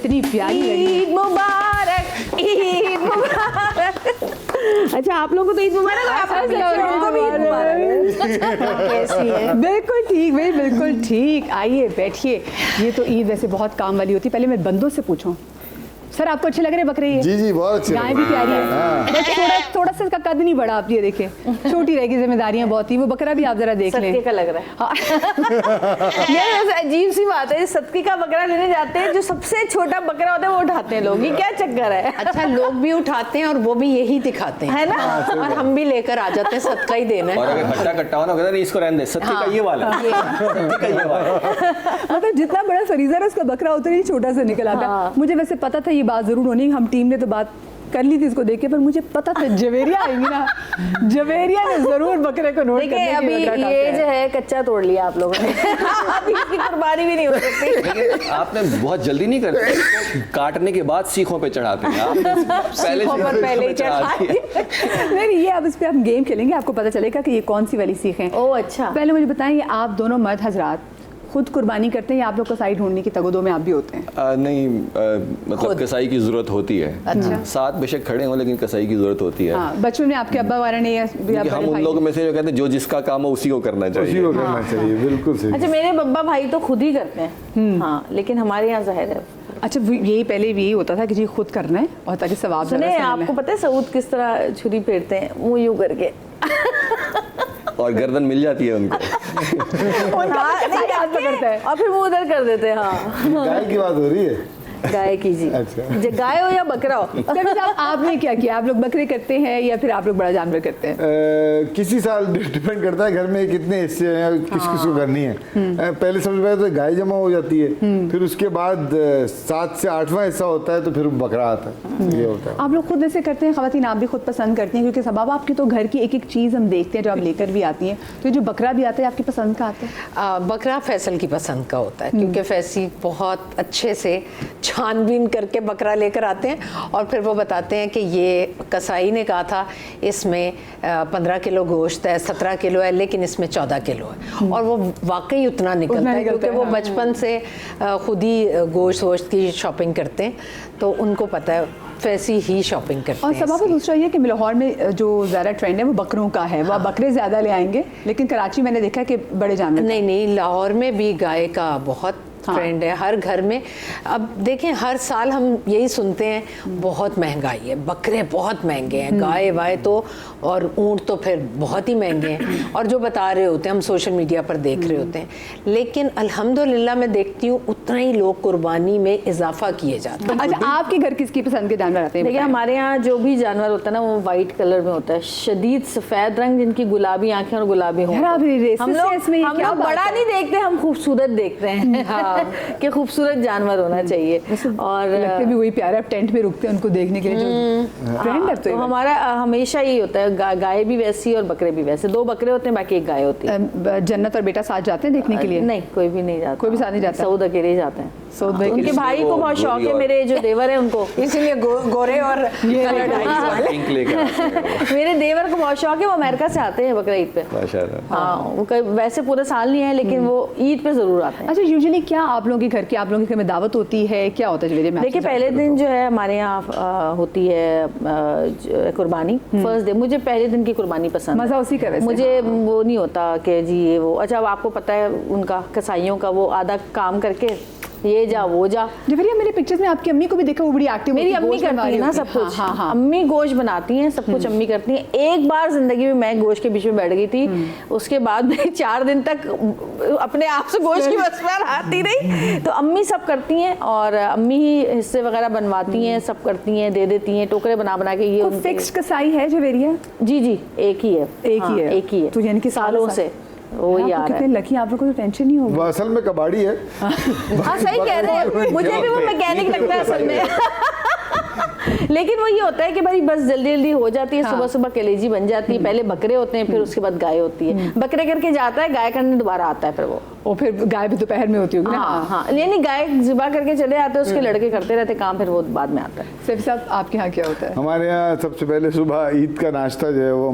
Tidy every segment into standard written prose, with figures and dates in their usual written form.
इतनी प्यारी लगी। ईद मुबारक, ईद मुबारक। अच्छा, आप लोगों को तो ईद मुबारक, उनको भी ईद मुबारक। कैसी है? बिल्कुल ठीक भाई, बिल्कुल ठीक। आइए बैठिए। ये तो ईद वैसे बहुत काम वाली होती है। पहले मैं बंदों से पूछूं, सर आपको अच्छे लग रहे बकरे? ये जी बहुत अच्छे। गाय भी प्यारी है, बस थोड़ा सा इसका कद नहीं बढ़ा। आप ये देखिए, छोटी रहेगी, जिम्मेदारियां बहुत थी। वो बकरा भी आप जरा देख लें। सत्य का लग रहा है। ये अजीब सी बात है, सत्य का बकरा लेने जाते हैं, जो सबसे छोटा बकरा होता है वो उठाते हैं लोग। ये क्या चक्कर है? अच्छा, लोग भी उठाते हैं और वो भी यही दिखाते हैं, है ना? और हम भी लेकर आ जाते हैं, सदका ही देना है। और अगर हट्टा कट्टा हो ना, कहता नहीं इसको रहने दे, सत्य का ये वाला, सत्य का ये वाला। मतलब जितना बड़ा फरीजा है उसका बकरा उतना ही छोटा सा निकल आता। मुझे वैसे पता था ये बात जरूर होनी, हम टीम ने तो बात कर ली थी इसको देख के, पर मुझे पता था जवेरिया आएंगी ना, जवेरिया ने जरूर बकरे को नोट देखिए अभी ये जो है कच्चा तोड़ लिया आप लोगों ने। अभी इसकी कुर्बानी भी नहीं हो सकती। लेकिन आपने बहुत जल्दी नहीं करते, काटने के बाद सीखों पे चढ़ाते हैं आप, पहले सीखों पर पहले ही चढ़ा दिया। नहीं, ये अब इस पे हम गेम खेलेंगे, आपको पता चलेगा कि ये कौन सी वाली सीख है। ओह अच्छा। पहले मुझे बताएं, ये आप दोनों मर्द हजरात खुद कुर्बानी करते हैं या आप लोग कसाई ढूंढने की तगदो में आप भी होते हैं? नहीं, मतलब कसाई की जरूरत होती है। अच्छा। साथ बेशक खड़े हों, लेकिन कसाई की जरूरत होती है। हाँ, बचपन में आपके अब्बा वाला ने या हम उन लोगों में से जो कहते हैं जो जिसका काम हो उसी को करना चाहिए। उसी को करना चाहिए, बिल्कुल सही। अच्छा, मेरे बब्बा भाई तो खुद ही करते हैं। हाँ, लेकिन हमारे यहाँ जाहिर है। अच्छा, यही पहले भी यही होता था कि जी खुद करना है और ताकि सवाब सुने, ज़्यादा से आपको पता है सऊद किस तरह छुरी फेरते हैं? मुंह यूं करके। और गर्दन मिल जाती है उनको। हाँ, नहीं करते हैं और फिर मुंह उधर कर देते हैं। हाँ, गाय की बात हो रही है। गाय की जी। अच्छा। गाय हो या बकरा हो। कभी साहब आपने क्या किया? आप लोग बकरे करते हैं या फिर आप लोग बड़ा जानवर करते हैं? किसी साल डिपेंड करता है घर में कितने हिस्से हैं, किस किस को करनी है। पहले सबसे पहले तो गाय जमा हो जाती है, फिर उसके बाद 7 से 8वां हिस्सा होता है तो फिर बकरा आता है। ये होता है। आप लोग खुद ऐसे करते हैं? खवातीन आप भी खुद पसंद करती हैं? क्योंकि सबब आपकी तो घर की एक एक चीज़ हम देखते हैं जो आप लेकर भी आती हैं, तो जो बकरा भी आता है आपकी पसंद का आता है? बकरा फैसल की पसंद का होता है, क्योंकि फैसी बहुत अच्छे से छानबीन करके बकरा लेकर आते हैं और फिर वो बताते हैं कि ये कसाई ने कहा था इसमें 15 किलो गोश्त है, 17 किलो है, लेकिन इसमें 14 किलो है। और वो वाकई उतना निकलता है, क्योंकि वो बचपन से खुद ही गोश्त की शॉपिंग करते हैं, तो उनको पता है, वैसी ही शॉपिंग करते और हैं। सबब दूसरा ये कि लाहौर में जो ज़्यादा ट्रेंड है वो बकरों का है। वो बकरे ज़्यादा ले आएंगे, लेकिन कराची मैंने देखा है कि बड़े जानवर। नहीं, लाहौर में भी गाय का बहुत ट्रेंड है, हर घर में। अब देखें, हर साल हम यही सुनते हैं बहुत महंगाई है, बकरे बहुत महंगे हैं, गाय वाय तो, और ऊँट तो फिर बहुत ही महंगे हैं, और जो बता रहे होते हैं हम सोशल मीडिया पर देख रहे होते हैं। लेकिन अल्हम्दुलिल्लाह मैं देखती हूँ उतना ही लोग कुर्बानी में इजाफा किए जाते हैं। अच्छा, आपके घर किसकी पसंद के जानवर आते हैं? देखिए, हमारे यहाँ जो भी जानवर होता है ना, वो वाइट कलर में होता है, शदीद सफेद रंग, जिनकी गुलाबी आंखें और गुलाबी होंठ। हम लोग बड़ा नहीं देखते, हम खूबसूरत देखते हैं। हाँ, कि खूबसूरत जानवर होना चाहिए। और लगते भी वही प्यारे, आप टेंट में रुकते हैं उनको देखने के लिए ट्रेंड है। तो हमारा हमेशा यही होता है, गाय भी वैसी और बकरे भी वैसे। 2 बकरे होते हैं, बाकी 1 गाय होती है। जन्नत और बेटा साथ जाते हैं देखने के लिए? नहीं, कोई भी नहीं जाता। कोई भी साथ नहीं जाता? सऊद अकेले ही जाते हैं। सऊद भाई उनके भाई को बहुत शौक है, मेरे जो देवर है उनको, इसीलिए गोरे और पिंक लेकर मेरे देवर को बहुत शौक है, वो अमेरिका से आते हैं बकरा ईद पे। माशाल्लाह। हाँ, वो वैसे पूरे साल नहीं है, लेकिन वो ईद पे जरूर आते हैं। अच्छा, यूजुअली क्या आप लोगों के घर की, आप लोगों के घर में दावत होती है, क्या होता है? देखिए, पहले दिन जो है हमारे यहाँ होती है कुर्बानी, फर्स्ट डे। मुझे पहले दिन की कुर्बानी पसंद है, मजा उसी का। मुझे वो नहीं होता कि जी ये वो। अच्छा, अब आपको पता है उनका कसाईयों का, वो आधा काम करके ये जा वो जा। जवेरिया, मेरे पिक्चर्स में आपकी अम्मी को भी देखा, वो बड़ी एक्टिव। मेरी अम्मी करती है ना सब कुछ। हाँ, हाँ। अम्मी गोश्त बनाती हैं, सब कुछ अम्मी करती हैं। एक बार जिंदगी में मैं गोश्त के बीच में बैठ गई थी, उसके बाद मैं 4 दिन तक अपने आप से गोश्त की बस में आती रही। तो अम्मी सब करती हैं, और अम्मी ही हिस्से वगैरह बनवाती हैं, सब करती हैं, दे देती हैं, टोकरे बना बना के। ये फिक्स्ड कसाई है जवेरिया? जी, एक ही है। एक ही है। तो यानी कि सालों से वो यार कितने लकी, आप लोगों को तो टेंशन नहीं होगी। वो असल में कबाड़ी है। हाँ, सही कह रहे हैं, मुझे भी वो मैकेनिक लगता है असल में। लेकिन वो ये होता है कि भाई बस जल्दी जल्दी हो जाती है। सुबह सुबह कलेजी बन जाती है। पहले बकरे होते हैं, फिर उसके बाद गाय होती है। बकरे करके जाता है, गाय करने दोबारा आता है फिर वो। और फिर गाय भी दोपहर में होती होगी ना? हाँ, नहीं, गाय ज़िबा करके चले आते हैं, उसके लड़के करते रहते काम, फिर वो बाद में आता है। सैफी साहब, आपके यहाँ क्या होता है? हमारे यहाँ सबसे पहले सुबह ईद का नाश्ता जो है वो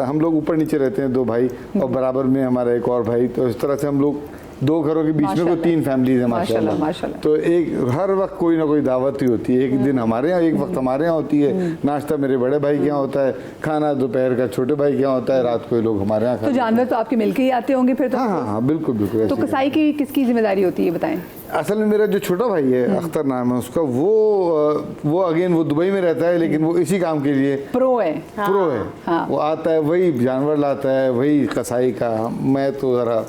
हम लोग ऊपर नीचे रहते हैं, 2 भाई और बराबर में हमारा एक और भाई, तो इस तरह से हम लोग 2 घरों के बीच में कोई 3 फैमिलीज है माशाल्लाह, माशाल्लाह। माशाल्लाह। तो एक हर वक्त कोई ना कोई दावत ही होती है। एक दिन हमारे यहाँ, एक वक्त हमारे यहाँ होती है, नाश्ता मेरे बड़े भाई के यहाँ होता है, खाना दोपहर का छोटे भाई के यहाँ होता है, रात को ये लोग हमारे यहाँ तो खाते हैं। जानवर तो आपके मिलके ही आते होंगे फिर तो। हाँ हाँ हाँ, बिल्कुल बिल्कुल तो ऐसे ही। कसाई की किसकी जिम्मेदारी होती है बताएं? असल में मेरा जो छोटा भाई है, अख्तर नाम है उसका, वो अगेन वो दुबई में रहता है, लेकिन वो इसी काम के लिए प्रो है। प्रो है। हाँ। वो आता है, वही जानवर लाता है, वही कसाई का। मैं तो ज़रा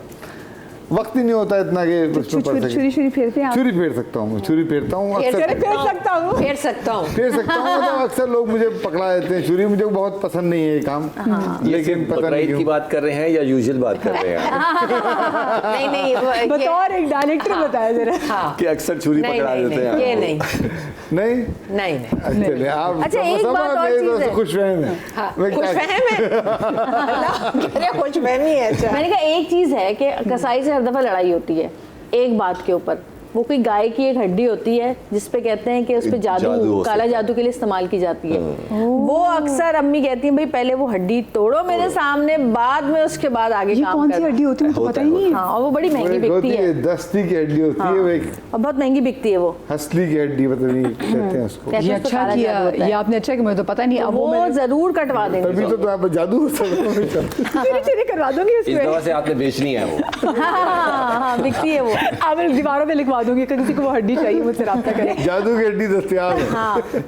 वक्त ही नहीं होता इतना कि उसमें पड़ सके। छुरी फेरते हैं आप? छुरी फेर सकता हूँ, छुरी फेरता हूँ फेर अक्सर। फेर सकता हूँ। फेर सकता हूँ। फेर सकता हूँ, तो अक्सर लोग मुझे पकड़ा देते हैं। छुरी मुझे बहुत पसंद नहीं है ये काम, लेकिन पता नहीं बकरीद की क्यों। बात कर रहे हैं या यूजुअल बात कर रहे हैं? नहीं बतौर एक डायरेक्टर बताया जरा। हाँ कि अक्सर छुरी नहीं, पकड़ा नहीं, देते हैं। ये नहीं नहीं नहीं नहीं अच्छा नहीं, आप अच्छा, एक सब बात और मेरे चीज़ दोस्त है। खुश फहम है। हाँ, मैं खुश क्या- फहम है। अरे खुश फहमी है। अच्छा मैंने कहा एक चीज है कि कसाई से हर दफा लड़ाई होती है एक बात के ऊपर। वो कोई गाय की एक हड्डी होती है जिसपे कहते हैं कि उस पे जादू जादू हो काला जादू के लिए इस्तेमाल की जाती है। वो अक्सर अम्मी कहती हैं भाई पहले वो हड्डी तोड़ो मेरे सामने, बाद में उसके बाद आगे ये काम कौन सी करो। हड्डी होती है मुझे तो होता पता है, ही नहीं है। हाँ, और वो बड़ी महंगी वो एक बिकती होती है। दस्ती की हड्डी होती है, वो एक और बहुत महंगी बिकती है वो। हसली की हड्डी पता नहीं कहते हैं उसको। कैसे ये उसको अच्छा काला किया, जादू होता ये है। आपने अच्छा किया, मुझे तो पता नहीं। अब वो मैं जरूर कटवा तभी देंगे। तो यहाँ पर जादू हो सकता चीरी करवा दूंगी इस उसमें। दवा से आपने बेचनी है वो। हाँ, बिकती है वो। आप मैं दीवारों पे लिखवा दूंगी, अगर किसी को वो हड्डी चाहिए मुझसे राब्ता करें। जादू की हड्डी दस्तियाब है।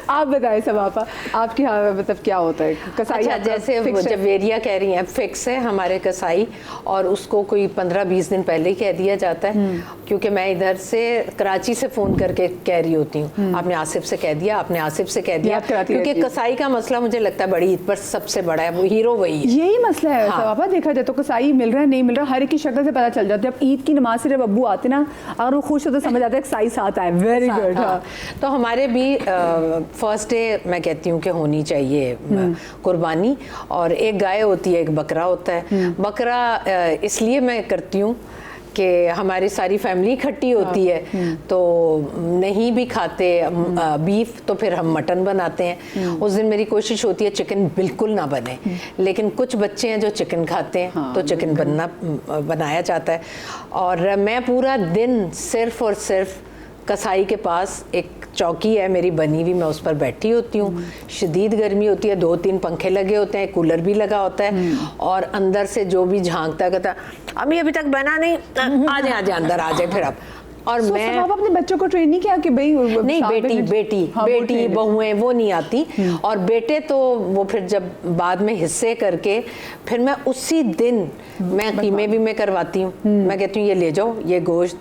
आप बताएं सब आपके यहाँ मतलब क्या होता है कसाई? अच्छा, आपका जैसे fix है? जब वेरिया कह रही हैं फिक्स है हमारे कसाई, और उसको कोई 15-20 दिन पहले ही कह दिया जाता है, क्योंकि मैं इधर से कराची से फ़ोन करके कह रही होती हूँ, आपने आसिफ से कह दिया, आपने आसिफ से कह दिया, याद कराती क्योंकि रहती है। कसाई का मसला मुझे लगता है बड़ी ईद पर सबसे बड़ा है, वो हीरो वही है। यही मसला है। हाँ। पापा देखा जाए तो कसाई मिल रहा है नहीं मिल रहा, हर एक की शक्ल से पता चल जाता है। अब ईद की नमाज से जब अब्बू आते ना, अगर वो खुश हो तो समझ आता है कसाई साथ आए। Very good. हाँ, तो हमारे भी फर्स्ट डे मैं कहती हूँ कि होनी चाहिए कुर्बानी, और एक गाय होती है, एक बकरा होता है। बकरा इसलिए मैं करती हूँ कि हमारी सारी फैमिली इकट्ठी होती है, तो नहीं भी खाते बीफ तो फिर हम मटन बनाते हैं। उस दिन मेरी कोशिश होती है चिकन बिल्कुल ना बने, लेकिन कुछ बच्चे हैं जो चिकन खाते हैं, तो चिकन बनाया जाता है। और मैं पूरा दिन सिर्फ और सिर्फ कसाई के पास एक चौकी है मेरी बनी हुई, मैं उस पर बैठी होती हूँ। शदीद गर्मी होती है, 2-3 पंखे लगे होते हैं, कूलर भी लगा होता है, और अंदर से जो भी झांकता कहता अभी तक बना नहीं, आ जाए अंदर आ जाए फिर अब। और मैं आप अपने बच्चों को ट्रेन नहीं किया कि भाई नहीं, साथ में बेटी जो- बेटी हाँ, वो बेटी train है। बहुएं वो नहीं आती, और बेटे तो वो फिर जब बाद में हिस्से करके फिर मैं उसी दिन मैं कीमे भी मैं करवाती हूँ। मैं कहती हूँ ये ले जाओ, ये गोश्त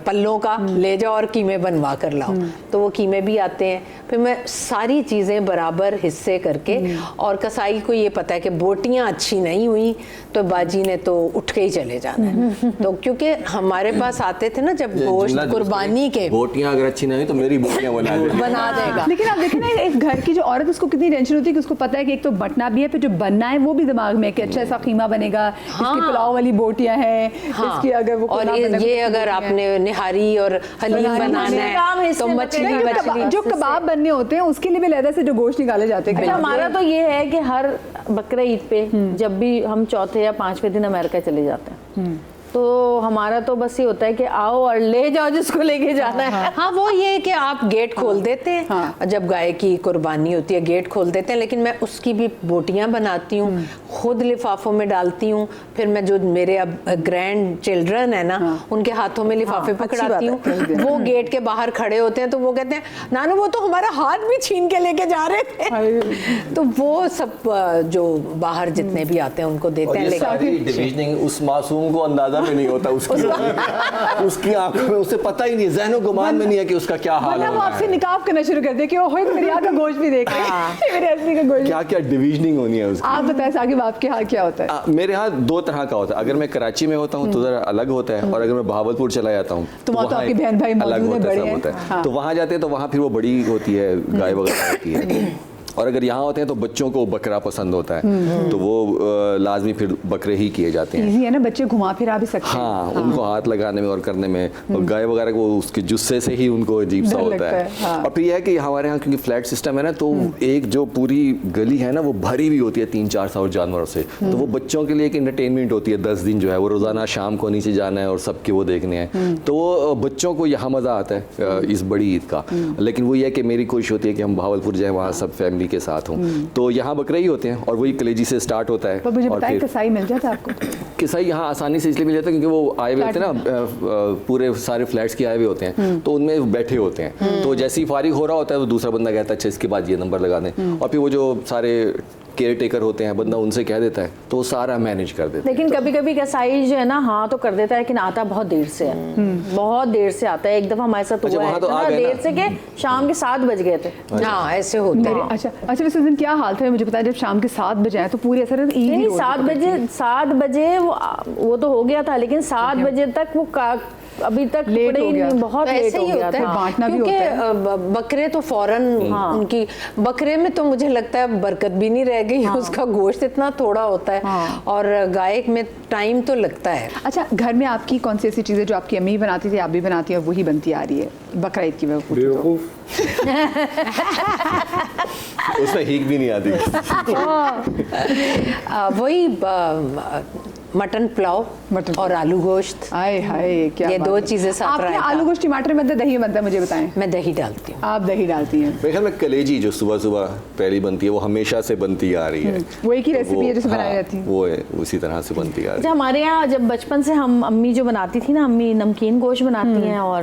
पल्लों का ले जाओ और कीमे बनवा कर लाओ, तो वो कीमे भी आते हैं। फिर मैं सारी चीज़ें बराबर हिस्से करके, और कसाई को ये पता है कि बोटियाँ अच्छी नहीं हुई तो बाजी ने तो उठ के ही चले जाना है। तो क्योंकि हमारे पास आते थे ना जब गोश्त कुर्बानी के, बोटियां अगर अच्छी नहीं तो मेरी बोटियां बना दे। बना देगा। लेकिन आप देखें ना, एक घर की जो औरत, उसको कितनी टेंशन होती है कि उसको पता है कि एक तो बटना भी है, फिर जो बनना है वो भी दिमाग में है कि अच्छा ऐसा कीमा बनेगा, इसकी पुलाव वाली बोटियां हैं, इसकी अगर वो और पुलाव बनेगा, ये तो अगर बोटियां हैं। आपने निहारी और हलीम बनाना काम है हिस्से तो में मछली नहीं, मछली जो कबाब बनने होते हैं उसके लिए भी लहदा से जो गोश्त निकाले जाते हैं। अच्छा, हमारा तो ये है कि हर बकरा ईद पे जब भी हम चौथे या 5वें दिन अमेरिका चले जाते हैं, तो हमारा तो बस ये होता है कि आओ और ले जाओ जिसको लेके जाना है। हाँ, वो ये कि आप गेट खोल देते हैं, हाँ। जब गाय की कुर्बानी होती है गेट खोल देते हैं, लेकिन मैं उसकी भी बोटियां बनाती हूँ, खुद लिफाफों में डालती हूँ। फिर मैं जो मेरे अब ग्रैंड चिल्ड्रन है ना, उनके हाथों में लिफाफे पकड़ाती हूँ। वो गेट के बाहर खड़े होते हैं तो वो कहते हैं नानू वो तो हमारा हाथ भी छीन के लेके जा रहे थे। तो वो सब जो बाहर जितने भी आते हैं उनको देते और हैं। ये लेकिन सारी डिविजनिंग उस मासूम को अंदाजा भी नहीं होता उसकी आंखों में, उसे पता ही नहीं, ज़हनो गुमान में नहीं है कि उसका क्या हाल वरना हो वो रहा आपसे है। निकाब करना शुरू कर दे कि ओहो मेरे यहाँ का गोश्त भी देख रहे हैं, मेरे असली का गोश्त। क्या क्या डिविजनिंग होनी है उसकी। आप बताएं साकिब, आपके यहाँ क्या होता है? मेरे यहाँ 2 तरह का होता है। अगर मैं कराची में होता हूँ तो ज़रा अलग होता है, और अगर मैं बहावलपुर चला जाता हूँ तो वहाँ तो आपकी एक बहन भाई अलग मौजूद हैं, होता है, बड़े सब हैं। होता है। हाँ। तो वहाँ जाते हैं तो वहाँ फिर वो बड़ी होती है, गाय वगैरह होती है, और अगर यहाँ होते हैं तो बच्चों को बकरा पसंद होता है, तो वो लाजमी फिर बकरे ही किए जाते हैं। इजी है ना, बच्चे घुमा फिरा भी सकते हैं। हाँ, उनको हाथ लगाने में और करने में, और गाय वगैरह को उसके जुस्से से ही उनको अजीब सा डर होता लगता है। है, हाँ। और फिर यह है कि हमारे यहाँ क्योंकि फ्लैट सिस्टम है ना, तो एक जो पूरी गली है ना वो भरी हुई होती है 300-400 जानवरों से, तो वो बच्चों के लिए एक इंटरटेनमेंट होती है। 10 दिन जो है वो रोजाना शाम को नीचे जाना है और सबके वो देखने हैं, तो वो बच्चों को यहाँ मजा आता है इस बड़ी ईद का। लेकिन वो ये है कि मेरी कोशिश होती है कि हम भावलपुर जाए, वहाँ सब फैमिली के साथ हों, तो यहाँ बकरे ही होते हैं और वही कलेजी से स्टार्ट होता है। पर मुझे और बताइए फिर कसाई मिल जाता है आपको? कसाई यहाँ आसानी से इसलिए मिल जाता है क्योंकि वो आए हुए होते हैं ना, पूरे सारे फ्लैट्स के आए हुए होते हैं, तो उनमें बैठे होते हैं, तो जैसे ही फारिग हो रहा होता है वो दूसरा बंदा कहता है अच्छा इसके बाद ये नंबर लगा दें, और फिर वो जो सारे केयर टेकर होते हैं बंदा उनसे कह देता है तो वो सारा मैनेज कर देता है। लेकिन कभी कभी कसाई जो है ना हाँ तो कर देता है, लेकिन आता बहुत देर से है, बहुत देर से आता है। एक दफा हमारे साथ अच्छा, हुआ वहाँ है तो आ इतना गए ना? देर से कि शाम के 7 बज गए थे। हाँ ऐसे होता है। अच्छा अच्छा, वैसे उस दिन क्या हाल था मुझे बताया? जब शाम के 7 बजे आए तो पूरी असर नहीं 7 बजे वो तो हो गया था, लेकिन 7 बजे तक वो अभी तक लेट टुकड़े हो गया। बहुत तो लेट ऐसे हो ही गया होता है, था। बांटना भी क्योंकि होता बकरे तो फौरन उनकी, बकरे में तो मुझे लगता है बरकत भी नहीं रह गई, उसका गोश्त इतना थोड़ा होता है, और गाय में टाइम तो लगता है। अच्छा, घर में आपकी कौन सी ऐसी चीज़ें जो आपकी अम्मी बनाती थी आप भी बनाती हैं और वही बनती आ रही है बकरा ईद की वजह से? बेवकूफ, उसमें हीक भी नहीं आती। वही मटन पुलाव और आलू गोश्त, हाय हाय क्या ये बात दो है। चीजें साथ आपके रायता। आलू गोश्त टमाटर बनता है, दही बनता है, मुझे बताएं। मैं दही डालती हूँ। आप दही डालती हैं? मेरे ख्याल में कलेजी जो सुबह सुबह पहली बनती है वो हमेशा से बनती आ रही है, वो एक ही तो रेसिपी है जैसे बनाई हाँ, जाती है। वो है उसी तरह से बनती आ रही अच्छा, हमारे यहाँ जब बचपन से हम अम्मी जो बनाती थी ना, अम्मी नमकीन गोश्त बनाती हैं, और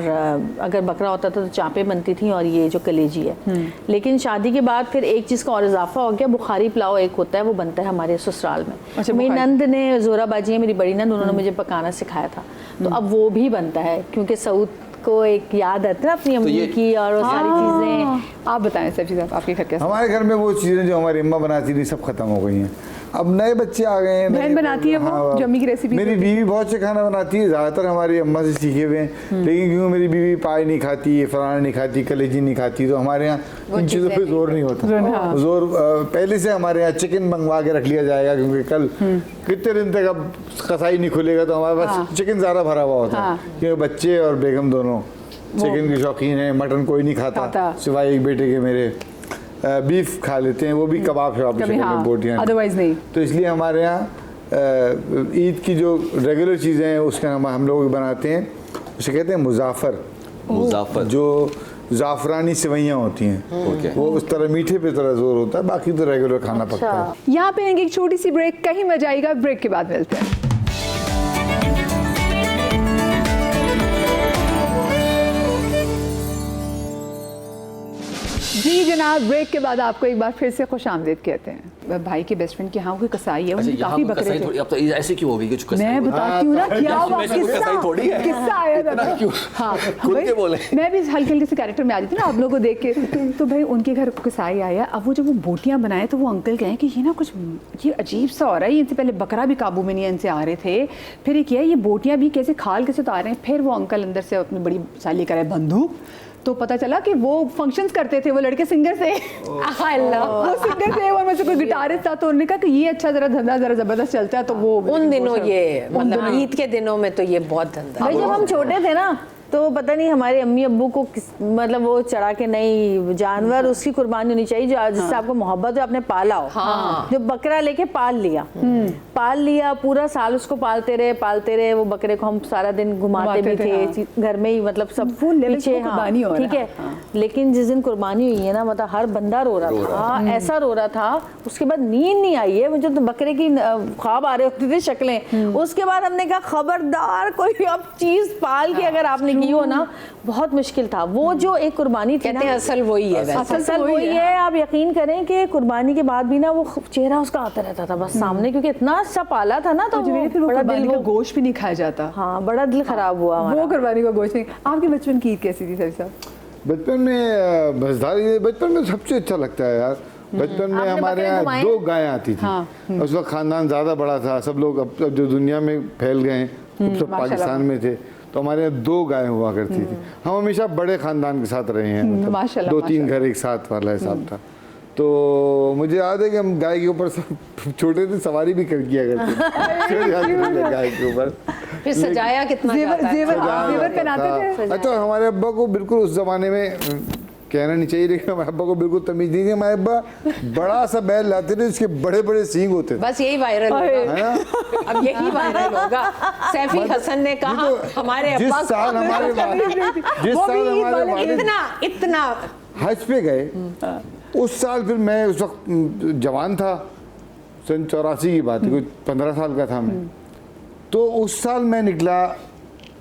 अगर बकरा होता था तो चापे बनती थी, और ये जो कलेजी है। लेकिन शादी के बाद फिर एक चीज़ का और इजाफा हो गया, बुखारी पुलाव एक होता है वो बनता है हमारे ससुराल में। अच्छा, मेरी बुखारी। नंद ने, जोरा बाजी है मेरी बड़ी नंद, उन्होंने मुझे पकाना सिखाया था, तो अब वो भी बनता है, क्योंकि सऊद को एक याद आती है ना अपनी अम्मी की और वो सारी चीज़ें। आप बताएं सब चीज़ें आपके घर कैसे? हमारे घर में वो चीज़ें जो हमारी अम्मा बनाती थी सब खत्म हो गई हैं। अब नए बच्चे आ गए हैं। बहन बनाती है वो, जो अम्मी की रेसिपी मेरी बीवी बहुत से खाना बनाती है, ज़्यादातर हमारी अम्मा से सीखे हुए हैं, लेकिन क्यों मेरी बीवी पाई नहीं खाती, फलाना नहीं खाती, कलेजी नहीं खाती, तो हमारे यहाँ इन चीज़ों पे जोर नहीं होता। जोर पहले से हमारे यहाँ चिकन मंगवा के रख लिया जाएगा, क्योंकि कल कितने दिन तक अब कसाई नहीं खुलेगा तो हमारे पास चिकन ज़्यादा भरा हुआ होता है, क्योंकि बच्चे और बेगम दोनों चिकन के शौकीन हैं। मटन कोई नहीं खाता सिवाय एक बेटे के मेरे। बीफ खा लेते हैं, वो भी कबाब शबाब की शक्ल में, बोटियाँ, अदरवाइज नहीं। तो इसलिए हमारे यहाँ ईद की जो रेगुलर चीज़ें हैं उसका हम लोग बनाते हैं, उसे कहते हैं मुजाफर। मुजाफर जो ज़ाफ़रानी सेवइयाँ होती हैं, वो उस तरह मीठे पे तरह जोर होता है, बाकी तो रेगुलर खाना पकता है। यहाँ पे एक छोटी सी ब्रेक, कहीं मजा आएगा, ब्रेक के बाद मिलते हैं। जी जनाब, ब्रेक के बाद आपको एक बार फिर से खुश आमदीद कहते हैं। भाई के बेस्ट फ्रेंड के यहाँ कोई कसाई है, उनके काफी बकरे थे। अब तो ऐसे क्यों हो गई कि मैं बताती हूँ ना क्या हुआ, कसाई थोड़ी है। किस्सा आया था। हाँ खुल के बोले। मैं भी हल्के हल्के से कैरेक्टर में आ जाती हूँ ना आप लोगों को देख के, तो भाई उनके घर कसाई आया। अब वो जब वो बोटियाँ बनाए तो वो अंकल कहें कि ये ना कुछ ये अजीब सा हो रहा है, इनसे पहले बकरा भी काबू में नहीं है, इनसे आ रहे थे, फिर ये किया ये बोटियाँ भी कैसे खाल कैसे तो आ रहे हैं। फिर वो अंकल अंदर से अपनी बड़ी साली कराए बंदूक, तो पता चला कि वो फंक्शंस करते थे, वो लड़के सिंगर थे। वो सिंगर थे और मुझसे कोई गिटारिस्ट था, तो उन्होंने कहा कि ये अच्छा जरा धंधा जरा जबरदस्त चलता है, तो वो उन दिनों ये मतलब ईद के दिनों में तो ये बहुत धंधा। भाई जब हम छोटे थे ना तो पता नहीं हमारे अम्मी अब्बू को मतलब वो चढ़ा के नहीं, जानवर उसकी कुर्बानी होनी चाहिए जो जिससे आपको मोहब्बत हो, आपने पाला हो। जो बकरा लेके पाल लिया पूरा साल उसको पालते रहे, वो बकरे को हम सारा दिन घुमाते भी थे घर में ही, मतलब सब पीछे। ठीक है, लेकिन जिस दिन कुर्बानी हुई है ना, मतलब हर बंदा रो रहा था, ऐसा रो रहा था, उसके बाद नींद नहीं आई है मुझे, तो बकरे की ख्वाब आ रहे होते थे शक्लें। उसके बाद हमने कहा खबरदार कोई अब चीज पाल के अगर आपने की हो ना, बहुत मुश्किल था। वो जो एक कुर्बानी थी ना, कहते हैं असल वही है, असल वही है। आप यकीन करें कि कुर्बानी के बाद भी ना वो चेहरा उसका आता रहता था बस सामने, क्योंकि इतना अच्छा पाला था ना, तो बड़ा दिल का गोश्त भी नहीं खाया जाता। हाँ, बड़ा दिल खराब हुआ वो कुर्बानी का गोश्त नहीं। आपके बचपन की ईद कैसी थी सर साहब? बचपन में बचपन में सबसे अच्छा लगता है यार। बचपन में हमारे यहाँ 2 गायें आती थी। उस वक्त खानदान ज़्यादा बड़ा था, सब लोग अब जो दुनिया में फैल गए हैं, सब पाकिस्तान में थे, तो हमारे यहाँ 2 गायें हुआ करती थी। हम हमेशा बड़े खानदान के साथ रहे हैं, मतलब 2-3 घर एक साथ वाला हिसाब था। तो मुझे याद है कि हम गाय के ऊपर छोटे थे, सवारी भी कर किया करते थे गाय के ऊपर। फिर सजाया कितना जाता है। जेवर पहनाते थे। अच्छा, हमारे अब्बा को बिल्कुल उस जमाने में कहना नहीं चाहिए, लेकिन हमारे अब्बा को बिल्कुल तमीज नहीं थी। हमारे अब्बा बड़ा सा बैल लाते थे, जिसके बड़े बड़े सींग होते थे। बस यही वायरल होगा, है ना? अब यही वायरल होगा। सैफी हसन ने कहा हमारे जिस अब्बा साल हमारे वालिद इतना हज पे गए, उस साल फिर मैं उस वक्त जवान था, सन 84 की बात है, कुछ 15 साल का था मैं। तो उस साल मैं निकला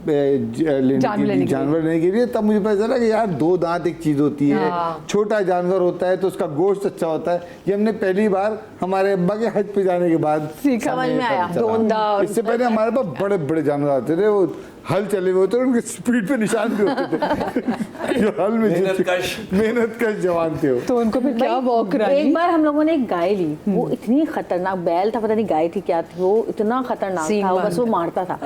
जानवर लेने के लिए। तब मुझे पता चला कि यार 2 दांत एक चीज होती है, छोटा जानवर होता है तो उसका गोश्त अच्छा होता है। ये हमने पहली बार हमारे अब्बा के हज पे जाने के बाद समझ में आया। धोंदा और इससे पहले हमारे पास बड़े बड़े जानवर आते थे, वो हल चले हुए होते थे, उनके स्पीड पे निशान भी होते थे। जो हल में मेहनत कश जवान थे वो। तो उनको फिर क्या वॉक कराई? एक बार हम लोगों ने एक गाय ली, वो इतनी खतरनाक, बैल था पता नहीं गाय थी क्या थी, वो इतना खतरनाक था, वो बस वो मारता था।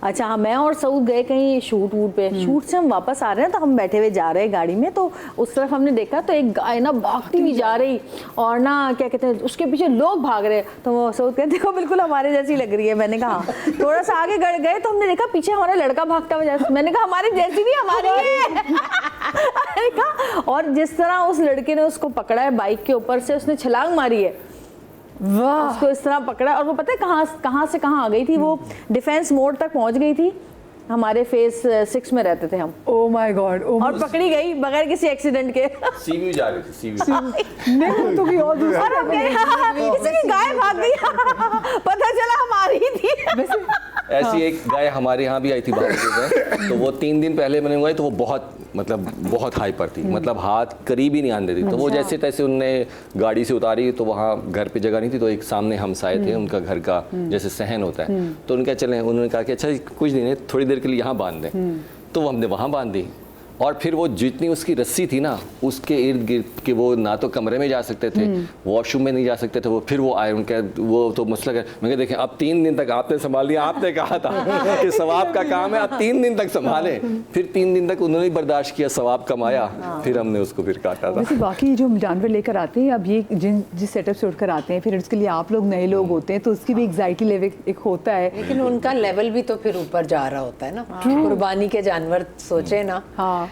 अच्छा हाँ, मैं और सऊद गए कहीं शूट वूट पे, शूट से हम वापस आ रहे हैं, तो हम बैठे हुए जा रहे हैं गाड़ी में, तो उस तरफ हमने देखा तो एक गाय ना भागती हुई जा रही, और ना क्या कहते हैं उसके पीछे लोग भाग रहे। तो वो सऊद कहते देखो बिल्कुल हमारे जैसी लग रही है। मैंने कहा थोड़ा सा आगे गए तो हमने देखा पीछे हमारा लड़का भागता हुआ जा। मैंने कहा हमारी जैसी नहीं, हमारी है। मैंने कहा, और जिस तरह उस लड़के ने उसको पकड़ा है बाइक के ऊपर से, उसने छलांग मारी है, वाह, उसको इस तरह पकड़ा, और वो पता है कहाँ से कहाँ आ गई थी, वो डिफेंस मोड तक पहुंच गई थी। हमारे फेज 6 में रहते थे हम। ओ माय गॉड, और पकड़ी गई बगैर किसी एक्सीडेंट के। सीवी जा रही थी, सीवी नहीं तो की और दूसरा और हम गए, किसी की गाय भाग गई, पता चला हमारी थी। ऐसी एक गाय हमारे यहाँ भी आई थी भारत। तो वो 3 दिन पहले मैंने हुआ, तो वो बहुत हाइपर थी, मतलब हाथ करीब ही नहीं आने देती। तो वो जैसे तैसे उनने गाड़ी से उतारी, तो वहाँ घर पे जगह नहीं थी, तो एक सामने हमसाए थे, उनका घर का जैसे सहन होता है, तो उनका चले, उन्होंने कहा कि अच्छा कुछ नहीं, थोड़ी देर के लिए यहाँ बांध दें। तो हमने वहाँ बांध दी, और फिर वो जितनी उसकी रस्सी थी ना, उसके इर्द गिर्द के वो ना तो कमरे में जा सकते थे, वॉशरूम में नहीं जा सकते थे, वो फिर वो आए, उनका वो तो मसला है। मैं देखें अब 3 दिन तक आपने संभाल लिया, आपने कहा था कि सवाब का काम है, अब 3 दिन तक संभाले। फिर 3 दिन तक उन्होंने बर्दाश्त किया, सवाब कमाया, फिर हमने उसको फिर काटा था। वैसे बाकी जो हम जानवर लेकर आते हैं, अब ये जिस सेटअप से उठकर आते हैं, फिर उसके लिए आप लोग नए लोग होते हैं, तो उसकी भी एग्जाइटी लेवल एक होता है। लेकिन उनका लेवल भी तो फिर ऊपर जा रहा होता है ना। कुर्बानी के जानवर सोचे ना, हाँ।